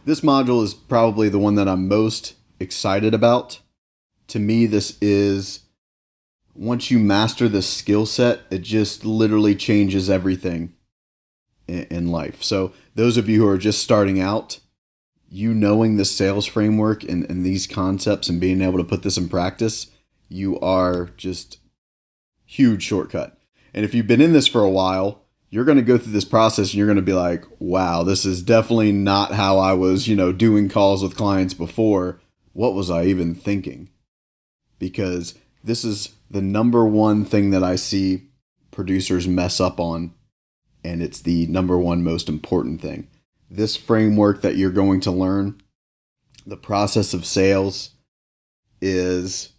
this module is probably the one that I'm most excited about. To me, this is, once you master this skill set, it just literally changes everything in life. So those of you who are just starting out, you knowing the sales framework and these concepts and being able to put this in practice, you are just huge shortcut. And if you've been in this for a while, you're going to go through this process and you're going to be like, wow, this is definitely not how I was, doing calls with clients before. What was I even thinking? Because this is the number one thing that I see producers mess up on. And it's the number one most important thing. This framework that you're going to learn, the process of sales, is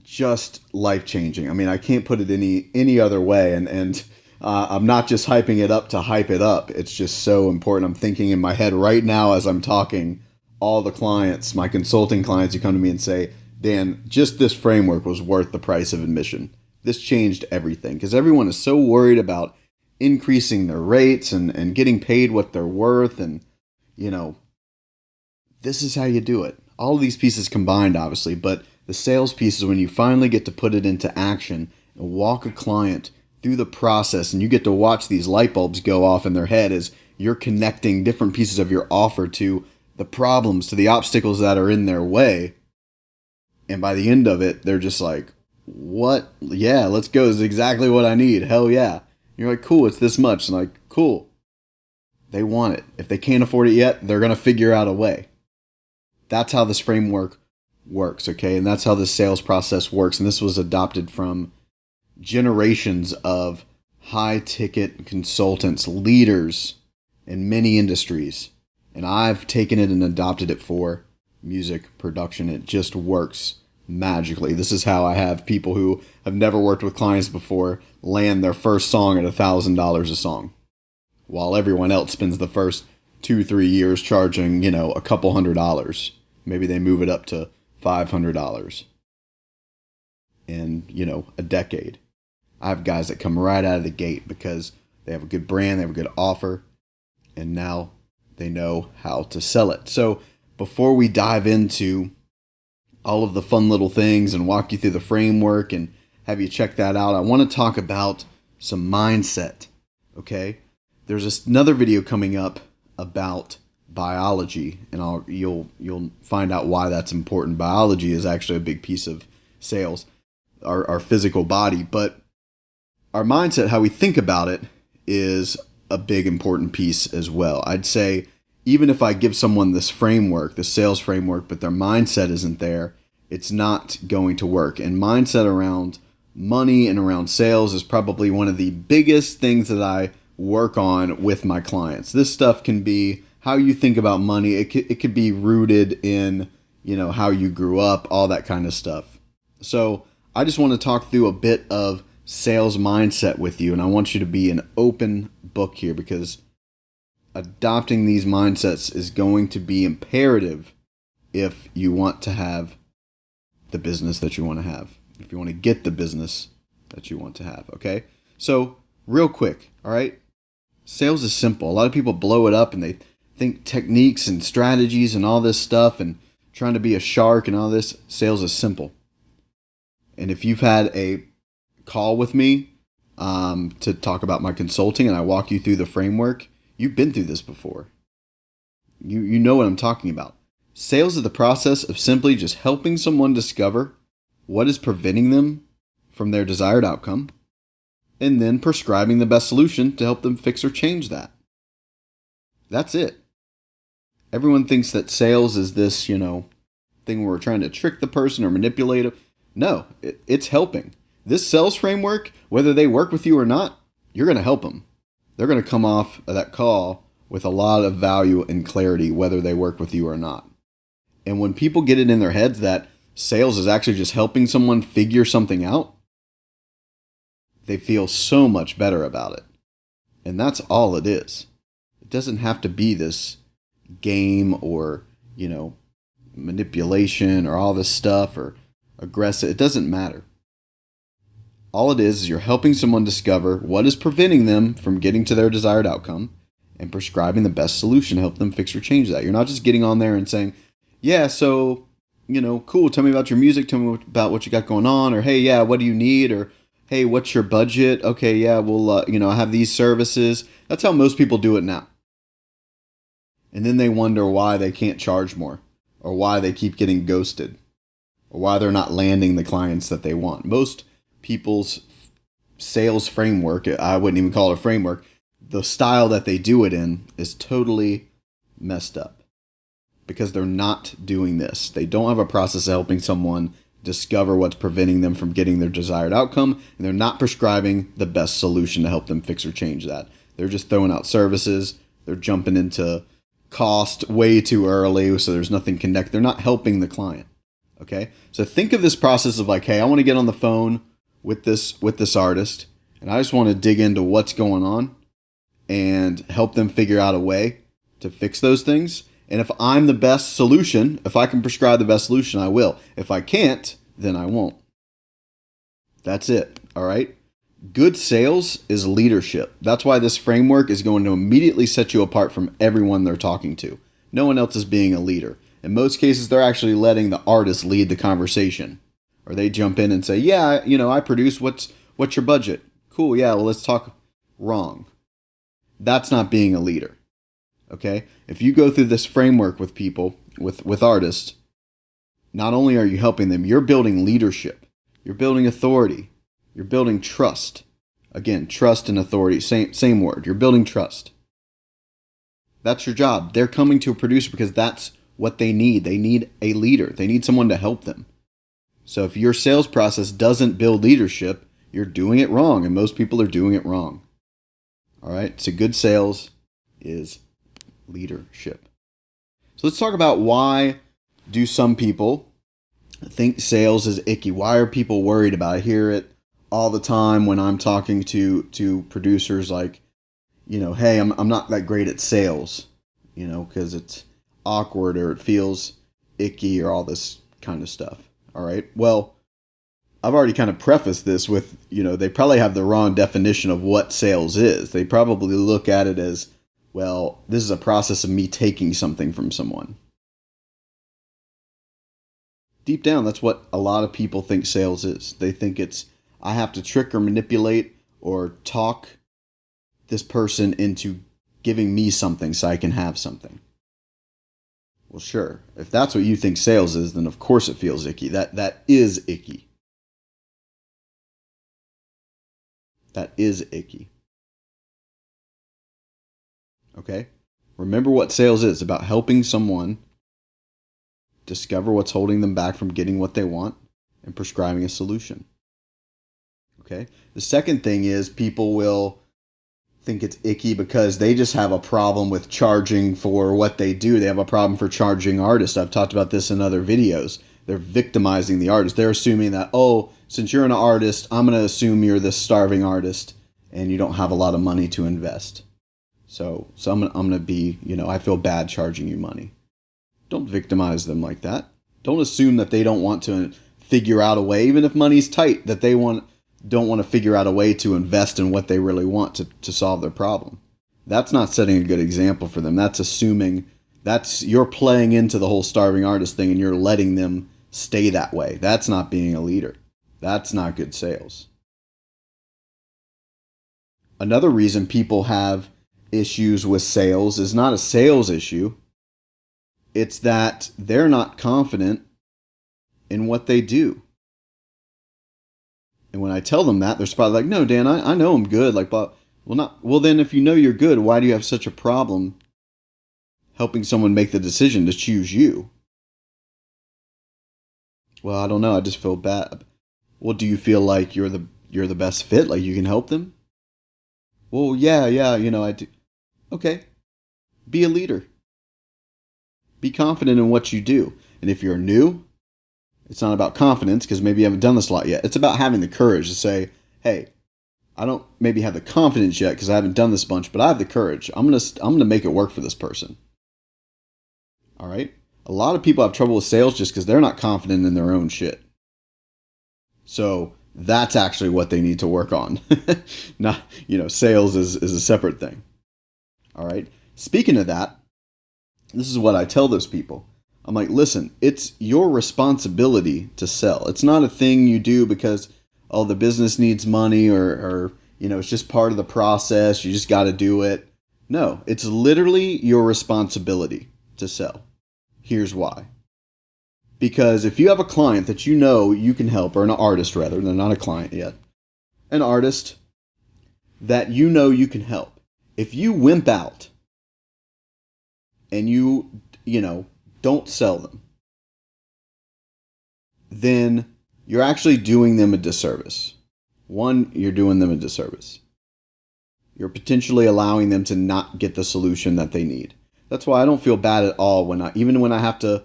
just life-changing. I mean, I can't put it any other way. And I'm not just hyping it up to hype it up. It's just so important. I'm thinking in my head right now as I'm talking, all the clients, my consulting clients who come to me and say, Dan, just this framework was worth the price of admission. This changed everything, because everyone is so worried about increasing their rates and getting paid what they're worth. And, this is how you do it. All of these pieces combined, obviously, but the sales piece is when you finally get to put it into action and walk a client through the process, and you get to watch these light bulbs go off in their head as you're connecting different pieces of your offer to the problems, to the obstacles that are in their way. And by the end of it, they're just like, what? Yeah, let's go. This is exactly what I need. Hell yeah. And you're like, cool, it's this much. And like, cool. They want it. If they can't afford it yet, they're going to figure out a way. That's how this framework works, okay? And that's how the sales process works. And this was adopted from generations of high-ticket consultants, leaders in many industries. And I've taken it and adopted it for music production. It just works magically. This is how I have people who have never worked with clients before land their first song at $1,000 a song, while everyone else spends the first 2-3 years charging, a couple $100. Maybe they move it up to $500 in, a decade. I have guys that come right out of the gate because they have a good brand, they have a good offer, and now they know how to sell it. So before we dive into all of the fun little things and walk you through the framework and have you check that out, I want to talk about some mindset, okay? There's another video coming up about biology, and you'll find out why that's important. Biology is actually a big piece of sales, our physical body, but our mindset, how we think about it, is a big important piece as well. I'd say even if I give someone this framework, the sales framework, but their mindset isn't there, it's not going to work. And mindset around money and around sales is probably one of the biggest things that I work on with my clients. This stuff can be how you think about money. It could be rooted in, how you grew up, all that kind of stuff. So I just want to talk through a bit of sales mindset with you. And I want you to be an open book here, because adopting these mindsets is going to be imperative if you want to have the business that you want to have, if you want to get the business that you want to have, okay? So real quick, all right? Sales is simple. A lot of people blow it up and they think techniques and strategies and all this stuff and trying to be a shark and all this. Sales is simple. And if you've had a call with me to talk about my consulting and I walk you through the framework, you've been through this before. You know what I'm talking about. Sales is the process of simply just helping someone discover what is preventing them from their desired outcome, and then prescribing the best solution to help them fix or change that. That's it. Everyone thinks that sales is this, thing where we're trying to trick the person or manipulate them. No, it's helping. This sales framework, whether they work with you or not, you're going to help them. They're going to come off of that call with a lot of value and clarity, whether they work with you or not. And when people get it in their heads that sales is actually just helping someone figure something out, they feel so much better about it. And that's all it is. It doesn't have to be this game or, manipulation or all this stuff or aggressive. It doesn't matter. All it is you're helping someone discover what is preventing them from getting to their desired outcome. and prescribing the best solution to help them fix or change that. You're not just getting on there and saying, yeah, so, cool, tell me about your music, tell me about what you got going on, or hey, yeah, what do you need, or hey, what's your budget? Okay, yeah, well, I have these services. That's how most people do it now. And then they wonder why they can't charge more, or why they keep getting ghosted, or why they're not landing the clients that they want. Most people's sales framework, I wouldn't even call it a framework, the style that they do it in is totally messed up because they're not doing this. They don't have a process of helping someone discover what's preventing them from getting their desired outcome, and they're not prescribing the best solution to help them fix or change that. They're just throwing out services. They're jumping into cost way too early, so there's nothing connect. They're not helping the client. Okay, so think of this process of like, hey, I want to get on the phone with this artist, and I just want to dig into what's going on and help them figure out a way to fix those things. And if I'm the best solution, if I can prescribe the best solution, I will. If I can't, then I won't. That's it. All right. Good sales is leadership. That's why this framework is going to immediately set you apart from everyone they're talking to. No one else is being a leader. In most cases, they're actually letting the artist lead the conversation. Or they jump in and say, yeah, I produce. What's your budget? Cool. Yeah. Well, let's talk. Wrong. That's not being a leader. Okay. If you go through this framework with people, with artists, not only are you helping them, you're building leadership. You're building authority. You're building trust. Again, trust and authority, same word. You're building trust. That's your job. They're coming to a producer because that's what they need. They need a leader. They need someone to help them. So if your sales process doesn't build leadership, you're doing it wrong, and most people are doing it wrong. All right, so good sales is leadership. So let's talk about why do some people think sales is icky? Why are people worried about it? I hear it all the time when I'm talking to producers like, hey, I'm not that great at sales, because it's awkward or it feels icky or all this kind of stuff. All right. Well, I've already kind of prefaced this with, they probably have the wrong definition of what sales is. They probably look at it as, well, this is a process of me taking something from someone. Deep down, that's what a lot of people think sales is. They think it's, I have to trick or manipulate or talk this person into giving me something so I can have something. Well, sure. If that's what you think sales is, then of course it feels icky. That is icky. That is icky. Okay? Remember what sales is. It's about helping someone discover what's holding them back from getting what they want and prescribing a solution. Okay? The second thing is people will think it's icky because they just have a problem with charging for what they do. They have a problem for charging artists. I've talked about this in other videos. They're victimizing the artist. They're assuming that, since you're an artist, I'm going to assume you're this starving artist and you don't have a lot of money to invest. So I'm going to be, I feel bad charging you money. Don't victimize them like that. Don't assume that they don't want to figure out a way, even if money's tight, that they don't want to figure out a way to invest in what they really want to solve their problem. That's not setting a good example for them. That's assuming you're playing into the whole starving artist thing and you're letting them stay that way. That's not being a leader. That's not good sales. Another reason people have issues with sales is not a sales issue. It's that they're not confident in what they do. And when I tell them that, they're probably like, no, Dan, I know I'm good. Like, well, then if you know you're good, why do you have such a problem helping someone make the decision to choose you? Well, I don't know. I just feel bad. Well, do you feel like you're the best fit? Like you can help them? Well, yeah, I do. Okay. Be a leader. Be confident in what you do. And if you're new, it's not about confidence because maybe you haven't done this a lot yet. It's about having the courage to say, hey, I don't maybe have the confidence yet because I haven't done this bunch, but I have the courage. I'm gonna make it work for this person. All right? A lot of people have trouble with sales just because they're not confident in their own shit. So that's actually what they need to work on. Not, sales is a separate thing. All right. Speaking of that, this is what I tell those people. I'm like, listen, it's your responsibility to sell. It's not a thing you do because, oh, the business needs money or it's just part of the process. You just got to do it. No, it's literally your responsibility to sell. Here's why. Because if you have a client that you know you can help, or an artist rather, they're not a client yet, an artist that you know you can help. If you wimp out and you don't sell them, then you're actually doing them a disservice. One, you're doing them a disservice. You're potentially allowing them to not get the solution that they need. That's why I don't feel bad at all even when I have to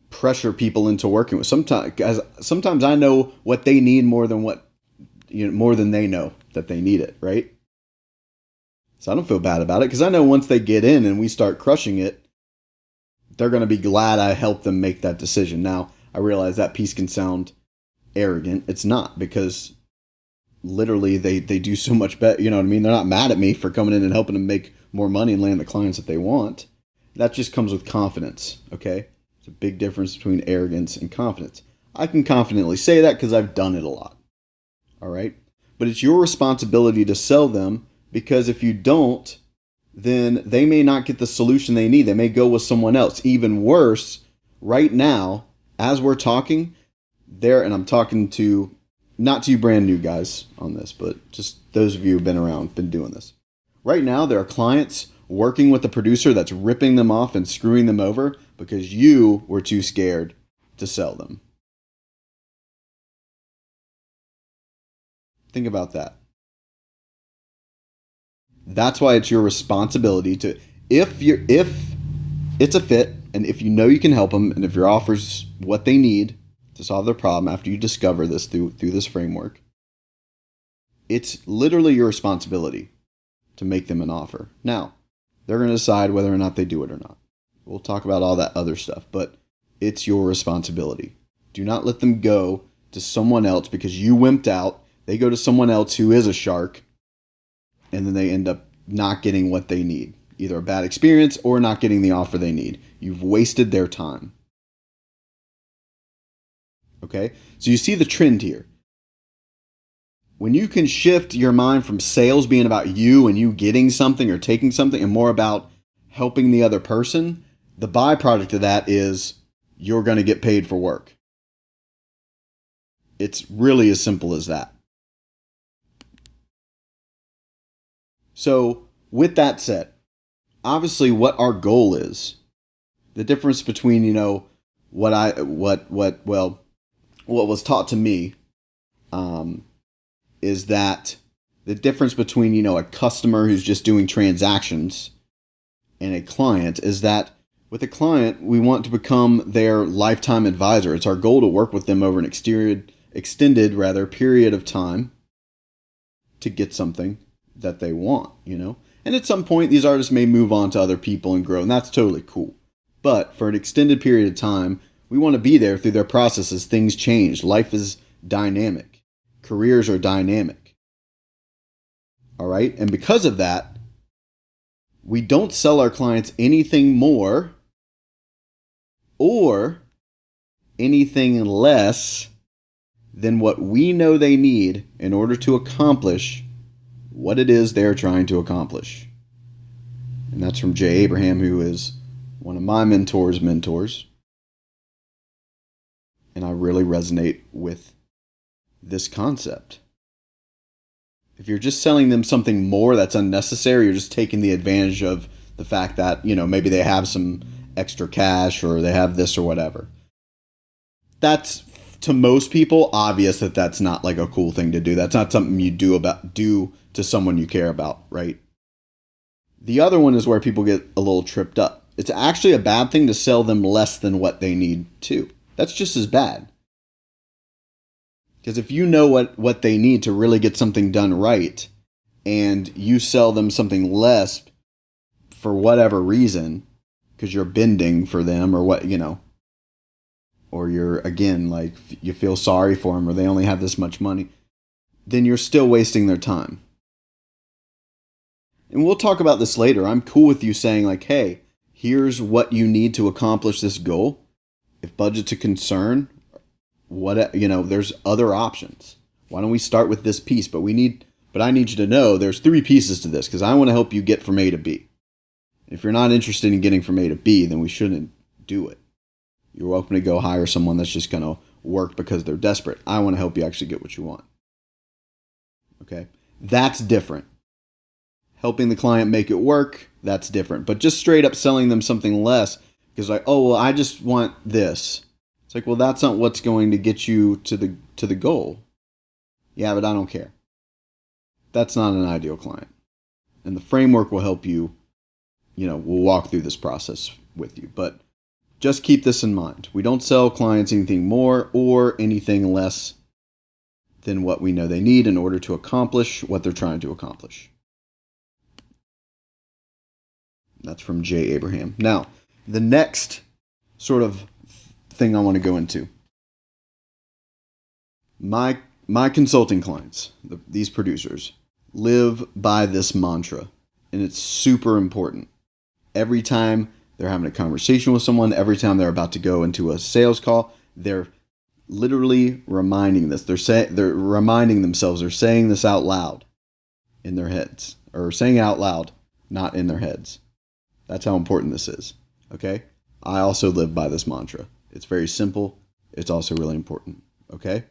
pressure people into working with. Sometimes I know what they need more than they know that they need it, right? So I don't feel bad about it because I know once they get in and we start crushing it, they're going to be glad I helped them make that decision. Now, I realize that piece can sound arrogant. It's not, because literally they do so much better. You know what I mean? They're not mad at me for coming in and helping them make more money and land the clients that they want. That just comes with confidence, okay? It's a big difference between arrogance and confidence. I can confidently say that because I've done it a lot, all right? But it's your responsibility to sell them, because if you don't, then they may not get the solution they need. They may go with someone else. Even worse, right now, as we're talking, and I'm talking to, not to you brand new guys on this, but just those of you who've been around, been doing this. Right now, there are clients working with a producer that's ripping them off and screwing them over because you were too scared to sell them. Think about that. That's why it's your responsibility to, if it's a fit, and if you know you can help them, and if your offer's what they need to solve their problem after you discover this through this framework, it's literally your responsibility to make them an offer. Now, they're going to decide whether or not they do it or not. We'll talk about all that other stuff, but it's your responsibility. Do not let them go to someone else because you wimped out. They go to someone else who is a shark, and then they end up not getting what they need. Either a bad experience or not getting the offer they need. You've wasted their time. Okay? So you see the trend here. When you can shift your mind from sales being about you and you getting something or taking something and more about helping the other person, the byproduct of that is you're going to get paid for work. It's really as simple as that. So, with that said, obviously what our goal is, the difference between, what was taught to me, is that the difference between, a customer who's just doing transactions and a client is that with a client, we want to become their lifetime advisor. It's our goal to work with them over an extended period of time to get something that they want, And at some point, these artists may move on to other people and grow, and that's totally cool. But for an extended period of time, we want to be there through their processes. Things change. Life is dynamic. Careers are dynamic. All right? And because of that, we don't sell our clients anything more or anything less than what we know they need in order to accomplish what it is they're trying to accomplish. And that's from Jay Abraham, who is one of my mentors. And I really resonate with this concept. If you're just selling them something more that's unnecessary, you're just taking the advantage of the fact that, maybe they have some extra cash or they have this or whatever. That's, to most people, obvious that that's not like a cool thing to do. That's not something you do to someone you care about, right? The other one is where people get a little tripped up. It's actually a bad thing to sell them less than what they need too. That's just as bad. Because if you know what they need to really get something done right, and you sell them something less for whatever reason, because you're bending for them or what, or you're, again, like you feel sorry for them or they only have this much money, then you're still wasting their time. And we'll talk about this later. I'm cool with you saying like, hey, here's what you need to accomplish this goal. If budget's a concern, there's other options. Why don't we start with this piece? But I need you to know there's 3 pieces to this because I want to help you get from A to B. If you're not interested in getting from A to B, then we shouldn't do it. You're welcome to go hire someone that's just going to work because they're desperate. I want to help you actually get what you want. Okay? That's different. Helping the client make it work, that's different. But just straight up selling them something less because like, oh, well, I just want this. It's like, well, that's not what's going to get you to the goal. Yeah, but I don't care. That's not an ideal client. And the framework will help you, we'll walk through this process with you. But just keep this in mind. We don't sell clients anything more or anything less than what we know they need in order to accomplish what they're trying to accomplish. That's from Jay Abraham. Now, the next sort of thing I want to go into. My consulting clients, these producers, live by this mantra, and it's super important. Every time they're having a conversation with someone, every time they're about to go into a sales call, they're literally reminding this. They're reminding themselves, they're saying this out loud in their heads, or saying it out loud, not in their heads. That's how important this is. Okay? I also live by this mantra. It's very simple. It's also really important. Okay?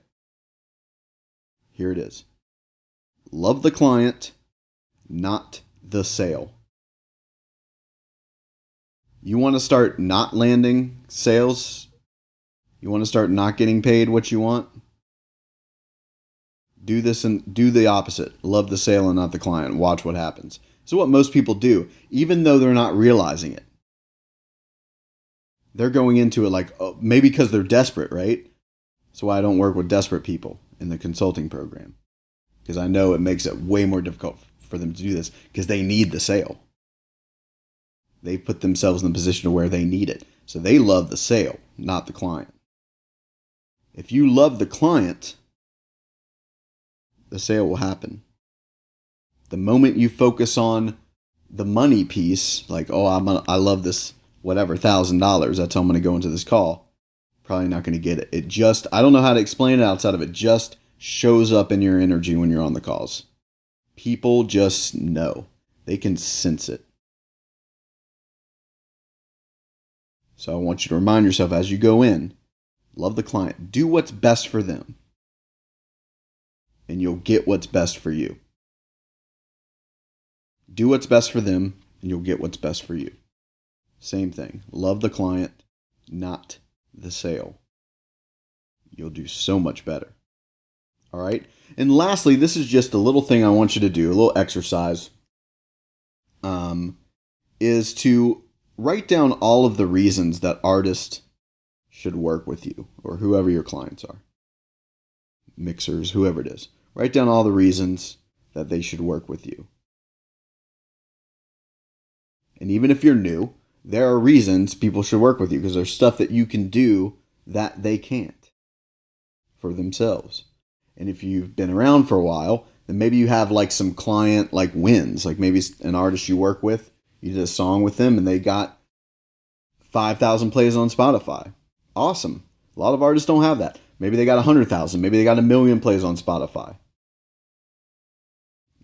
Here it is. Love the client, not the sale. You want to start not landing sales? You want to start not getting paid what you want? Do this and do the opposite. Love the sale and not the client. Watch what happens. So what most people do, even though they're not realizing it. They're going into it like, oh, maybe because they're desperate, right? That's why I don't work with desperate people in the consulting program. Because I know it makes it way more difficult for them to do this because they need the sale. They put themselves in the position of where they need it. So they love the sale, not the client. If you love the client, the sale will happen. The moment you focus on the money piece, like, oh, I love this, whatever, $1,000, that's how I'm going to go into this call, probably not going to get it. It just, I don't know how to explain it outside of it, just shows up in your energy when you're on the calls. People just know. They can sense it. So I want you to remind yourself as you go in, love the client. Do what's best for them. And you'll get what's best for you. Do what's best for them, and you'll get what's best for you. Same thing. Love the client, not the sale. You'll do so much better. All right? And lastly, this is just a little thing I want you to do, a little exercise, is to write down all of the reasons that artists should work with you, or whoever your clients are. Mixers, whoever it is. Write down all the reasons that they should work with you. And even if you're new, there are reasons people should work with you because there's stuff that you can do that they can't for themselves. And if you've been around for a while, then maybe you have like some client like wins. Like maybe an artist you work with, you did a song with them and they got 5,000 plays on Spotify. Awesome. A lot of artists don't have that. Maybe they got 100,000. Maybe they got 1 million plays on Spotify.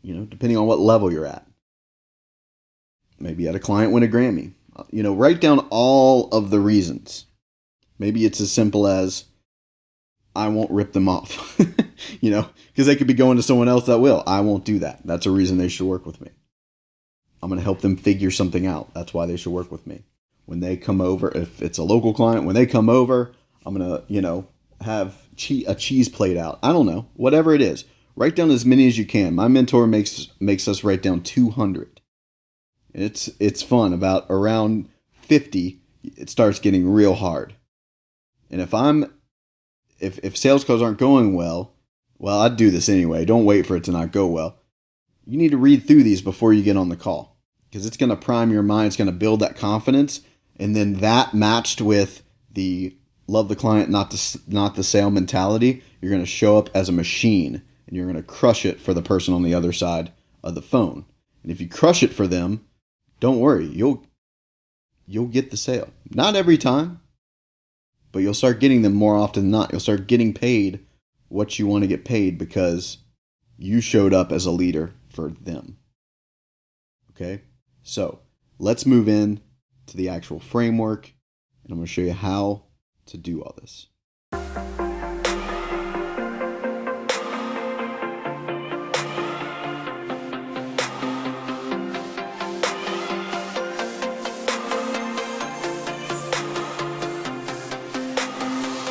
Depending on what level you're at. Maybe you had a client win a Grammy. Write down all of the reasons. Maybe it's as simple as, I won't rip them off. Because they could be going to someone else that will. I won't do that. That's a reason they should work with me. I'm going to help them figure something out. That's why they should work with me. When they come over, if it's a local client, when they come over, I'm going to, have a cheese plate out. I don't know. Whatever it is. Write down as many as you can. My mentor makes us write down 200. It's fun. About around 50, it starts getting real hard. And if sales calls aren't going well, I'd do this anyway. Don't wait for it to not go well. You need to read through these before you get on the call because it's going to prime your mind. It's going to build that confidence. And then that matched with the love the client, not the sale mentality, you're going to show up as a machine and you're going to crush it for the person on the other side of the phone. And if you crush it for them, don't worry, you'll get the sale. Not every time, but you'll start getting them more often than not. You'll start getting paid what you want to get paid because you showed up as a leader for them. Okay? So, let's move in to the actual framework, and I'm going to show you how to do all this.